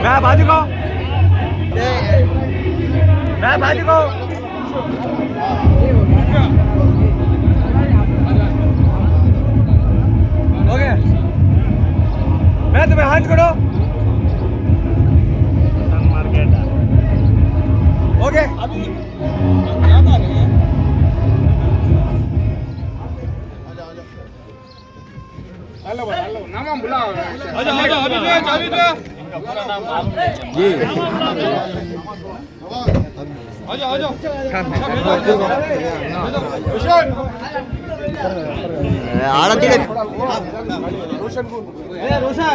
बाजू को बाजू को ओके मैं तुम्हें हाथ करो ओके अभी हेलो हेलो नाम बुलाओ आजा आजा अभी दे जी आजा आजा आरती रोशन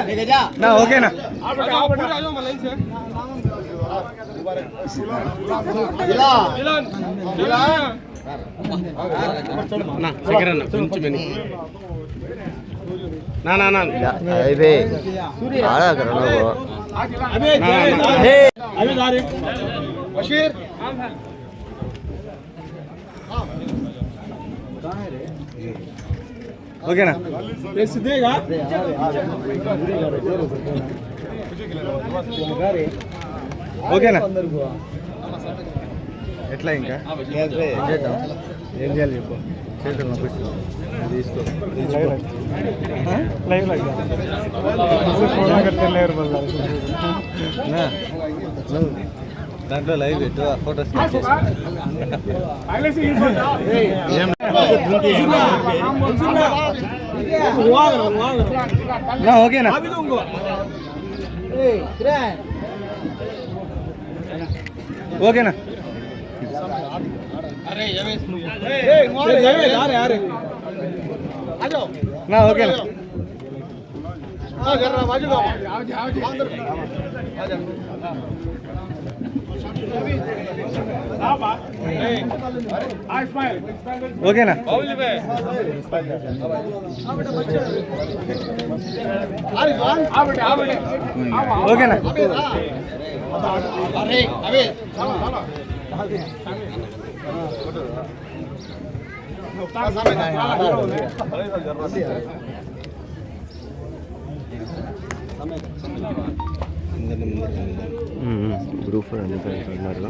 लेके जा ना ओके ना आजा लाइन से ना सेकंड ना కొంచెం ना ना ना अबे आड़ा करो ना वो अबे अबे जा रे बशीर ओके ना रेस देगा ఓకే నా ఎట్లా ఇంకా ఏం చేయాలి చెప్పు చేతులు నొప్పిస్తుంది తీసుకో లైవ్ లైవ్ దాంట్లో లైవ్ పెట్టు ఫోటోస్ ఓకేనా ఓకేనా నా ఓకేనా ఓకేనా ఓకేనా గ్రూప్ అంటున్నారు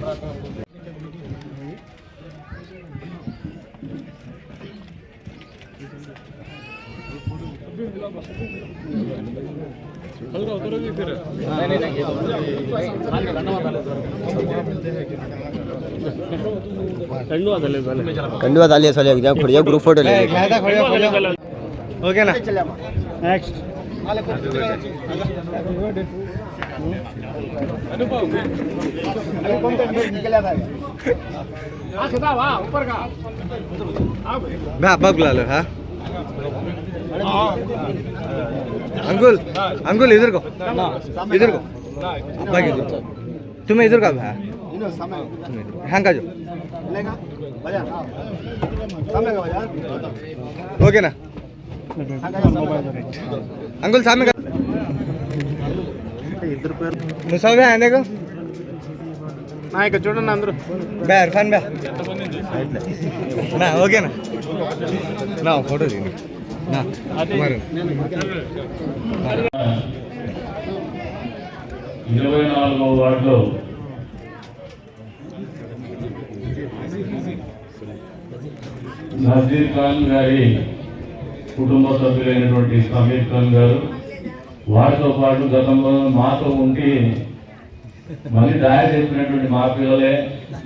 कंडुआ डालिए साले एग्जाम खड़िया ग्रुप फोटो ले ओके ना नेक्स्ट ला लो हाँ अंकुल अंकुल इधर को बाकी तुम्हें इधर का है हाँ का जो ओके ना अंकुल सामने का मुसाव भी आने को చూడండి అందరూ బే ఇర్ఫాన్ బే నా ఓకేనా నా ఫోటో తీయండి నా మరి 24వ వార్డులో నజీర్ ఖాన్ గారి కుటుంబ సభ్యులైనటువంటి సమీర్ ఖాన్ గారు వారితో పాటు గతంలో మాతో ఉండి మళ్ళీ దారి చెప్పినటువంటి మా పిల్లలే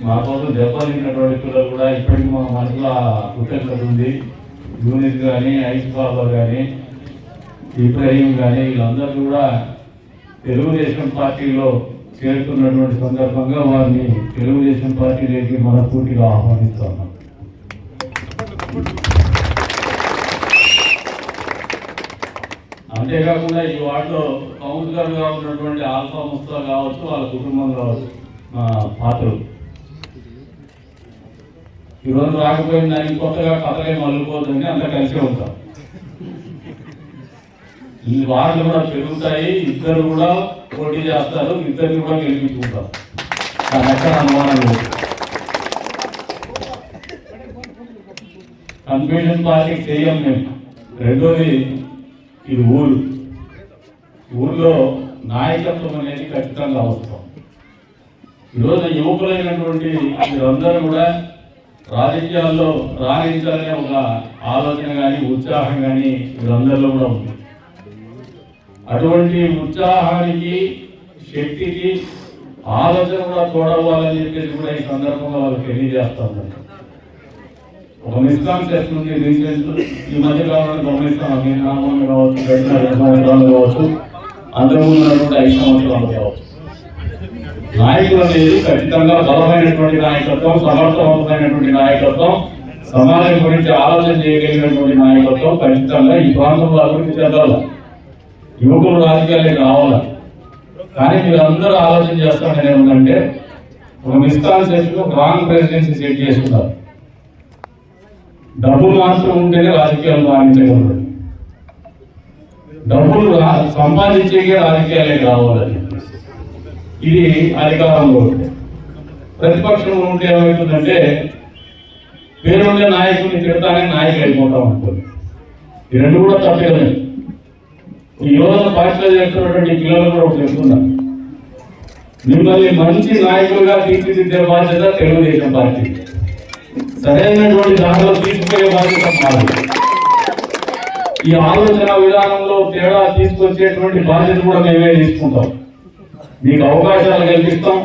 మా కోసం దెబ్బతిన్నటువంటి పిల్లలు కూడా ఇప్పటికీ మా మనసులో కృతజ్ఞత ఉంది. యూనిస్ కానీ ఐస్ బాబా కానీ ఇబ్రహీం కానీ వీళ్ళందరూ కూడా తెలుగుదేశం పార్టీలో చేరుతున్నటువంటి సందర్భంగా వారిని తెలుగుదేశం పార్టీలోకి మనస్ఫూర్తిగా ఆహ్వానిస్తున్నాం. అంతేకాకుండా ఈ వార్డులో కౌన్సిలర్గా ఉన్నటువంటి ఆల్ఫా ముస్తా కావచ్చు, వాళ్ళ కుటుంబం కావచ్చు, మా పాత్రలు ఈరోజు రాకపోయిన దానికి కొత్తగా కథలే మళ్ళీపోతుందని అంతా కలిసే ఉంటాం. ఈ వార్డులు కూడా పెరుగుతాయి, ఇద్దరు కూడా పోటీ చేస్తారు, ఇద్దరిని కూడా గెలిపించుకుంటారు. దాని ఎక్కడ అనుమానం లేదు. కన్ఫ్యూజన్ పార్టీకి చేయం మేము. రెండోది ఇది ఊళ్ళో నాయకత్వం అనేది ఖచ్చితంగా అవసరం. ఈరోజు యువకులైనటువంటి మీరందరూ కూడా రాజకీయాల్లో రాణించాలనే ఒక ఆలోచన కానీ ఉత్సాహం కానీ వీరందరిలో కూడా ఉంది. అటువంటి ఉత్సాహానికి శక్తికి ఆలోచన కూడా తోడవ్వాలని చెప్పేసి కూడా ఈ సందర్భంగా వాళ్ళకి తెలియజేస్తా ఉన్నారు. ఒక మిస్కాన్సెప్షన్ ఉంది. రీసెంట్ ఈ మధ్య కాలంలో గమనిస్తాం, కావచ్చు, గడిచిన 2 సంవత్సరాలు కావచ్చు, అంతకుముందు 5 సంవత్సరాలు కావచ్చు. నాయకులు అనేది ఖచ్చితంగా బలమైనటువంటి నాయకత్వం, సమర్థవంతమైనటువంటి నాయకత్వం, సమాజం గురించి ఆలోచన చేయగలిగినటువంటి నాయకత్వం ఖచ్చితంగా ఈ ప్రాంతంలో అభివృద్ధి చెందాలి. యువకులు రాజకీయాలకు రావాలి. కానీ మీరు అందరూ ఆలోచన చేస్తామని ఏమంటే ఒక మిస్కాన్సెప్షన్, ఒక రాంగ్ ప్రెసిడెన్సీ సెట్ చేసుకున్నారు. డబ్బులు మాత్రం ఉంటేనే రాజకీయాలు రాణించగలరు. డబ్బులు సంపాదించేకే రాజకీయాలే కావాలని ఇది అధికారంలో ఉంటే. ప్రతిపక్షంలో ఉంటే ఏమవుతుందంటే పేరుండే నాయకుడిని తిడతానే నాయకులు అయిపోతాం అనుకోండి. ఈ రెండు కూడా తప్పలేదు. ఈ యువత పార్టీలో చేస్తున్నటువంటి పిల్లలు కూడా ఒకటి చెప్తున్నారు, మిమ్మల్ని మంచి నాయకులుగా తీర్చిదిద్దే బాధ్యత తెలుగుదేశం పార్టీ, సరైనటువంటి దాంట్లో తీసుకునే బాధ్యత మాది. ఈ ఆలోచన విధానంలో తేడా తీసుకొచ్చేటువంటి బాధ్యత కూడా మేమే తీసుకుంటాం. మీకు అవకాశాలు కల్పిస్తాం,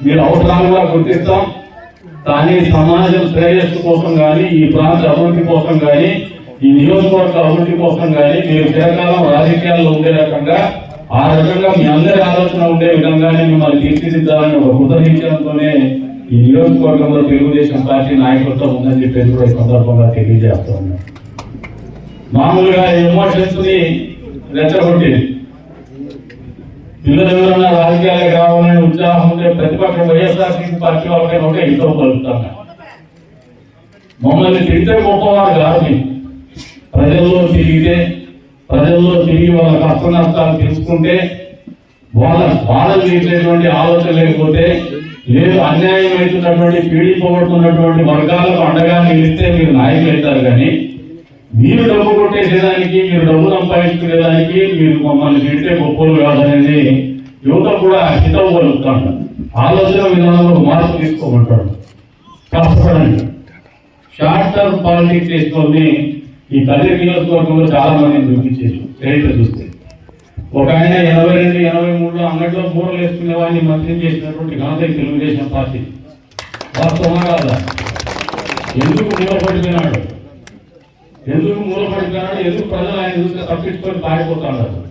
మీరు అవసరాలు కూడా గుర్తిస్తాం. కానీ సమాజం శ్రేయస్సు కోసం కానీ, ఈ ప్రాంత అభివృద్ధి కోసం కానీ, ఈ నియోజకవర్గ అభివృద్ధి కోసం కానీ మీరు చిరకాలం రాజకీయాల్లో ఉండే రకంగా, ఆ రకంగా మీ అందరి ఆలోచన ఉండే విధంగానే మిమ్మల్ని తీర్చిదిద్దాలని ఒక కృతనిశ్చయంతోనే ఈ నియోజకవర్గంలో తెలుగుదేశం పార్టీ నాయకత్వం ఉందని చెప్పేసి కూడా ఈ సందర్భంగా తెలియజేస్తా ఉన్నాం. మామూలుగా ఎమోషన్స్ ని రెచ్చగొట్టేది, పిల్లలు ఎవరన్నా రాజకీయాలకు రావాలని ఉత్సాహం ఉంటే ప్రతిపక్షం వైఎస్ఆర్సీపీ పార్టీ వాళ్ళకైనా ఉంటే ఇంట్లో కలుగుతాం. మమ్మల్ని తిరిగితే గొప్పవారు కాదు. ప్రజల్లో తిరిగి వాళ్ళ కష్ట నష్టాలు తెలుసుకుంటే, వాళ్ళ బాధలు తీర్చేటువంటి ఆలోచన లేకపోతే, లేదు అన్యాయం అవుతున్నటువంటి పీడిపోబడుతున్నటువంటి వర్గాలకు అండగా నిలిస్తే మీరు నాయకులు అవుతారు. కానీ మీరు డబ్బు కొట్టేసేదానికి, మీరు డబ్బు సంపాదించుకునేదానికి మీరు మమ్మల్ని తింటే గొప్పలు కాదనేది యువత కూడా హితవు కలుగుతాడు. ఆలోచన విధానంలో మార్పు తీసుకోమంటాడు. కష్టపడండి. షార్ట్ టర్మ్ పాలిటిక్స్ చేసుకొని ఈ కదిరి నియోజకవర్గంలో చాలా మందిని చూపించేది. చరిత్ర చూస్తే ఒక ఆయన 82, 83లో అంగట్లో బూరలు వేసుకునే వాడిని మంత్రిని చేసినటువంటి ఘనత తెలుగుదేశం పార్టీ. వాస్తవమా కాదా? ఎందుకు మూలపడిపోయినాడు? ఎందుకు ప్రజలు ఆయన చూస్తే తప్పించుకొని పారిపోతున్నారు?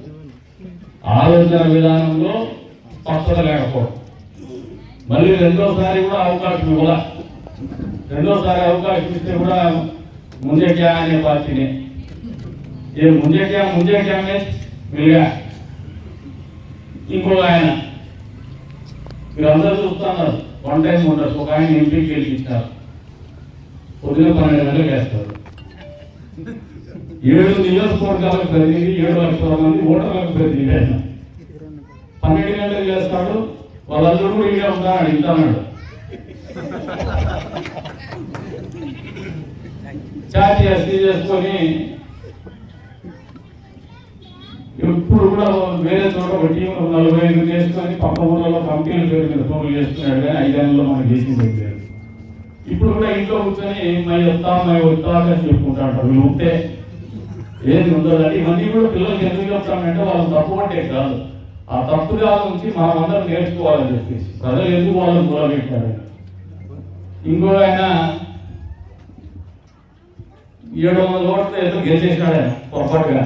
ఆలోచన విధానంలో స్పష్టత లేకపోవడం. మళ్ళీ రెండోసారి కూడా అవకాశం ఇవ్వాల. రెండోసారి అవకాశం ఇస్తే కూడా ముందే క్యా అనే పార్టీనే ముందే క్యా మిలిగా ఇంకో ఆయన మీరందరూ చూస్తున్నారు. 1 టైం ఉండదు. ఒక ఆయన ఎంపీకి గెలిపించారు, పొద్దున 12 గంటలకు వేస్తారు. 7 నియోజకవర్గాలకు ప్రతినిధి, 7 లక్షల మంది ఓటర్లకు ప్రతినిధి ఆయన 12 గంటలకు చేస్తాడు. వాళ్ళందరూ కూడా ఇదే ఉంటారు, అడుగుతాడు. ఛార్జీ ఎస్సీ చేసుకొని ఎప్పుడు కూడా వేరే చోట ఒక టీం 45 చేసుకొని పక్క ఊళ్ళలో కంపెనీల పేరు మీద పోగులు చేస్తున్నాడు. కానీ 5 ఏళ్ళలో మనకు చేసింది లేదు. ఇప్పుడు కూడా ఇంట్లో కూర్చొని మై వస్తా అని చెప్పుకుంటాడు. వీళ్ళు ఉంటే ఏది ఉండదండి. ఇవన్నీ కూడా పిల్లలకి ఎందుకు చెప్తామంటే వాళ్ళని తప్పు పట్టే కాదు, ఆ తప్పుగా నుంచి మనం అందరం నేర్చుకోవాలని చెప్పేసి ప్రజలు ఎందుకు వాళ్ళని మొదలుపెట్టారు. ఇంకో ఆయన 700 ఓట్లు ఏదో గెలిచేసినాడు ఆయన పొరపాటుగా.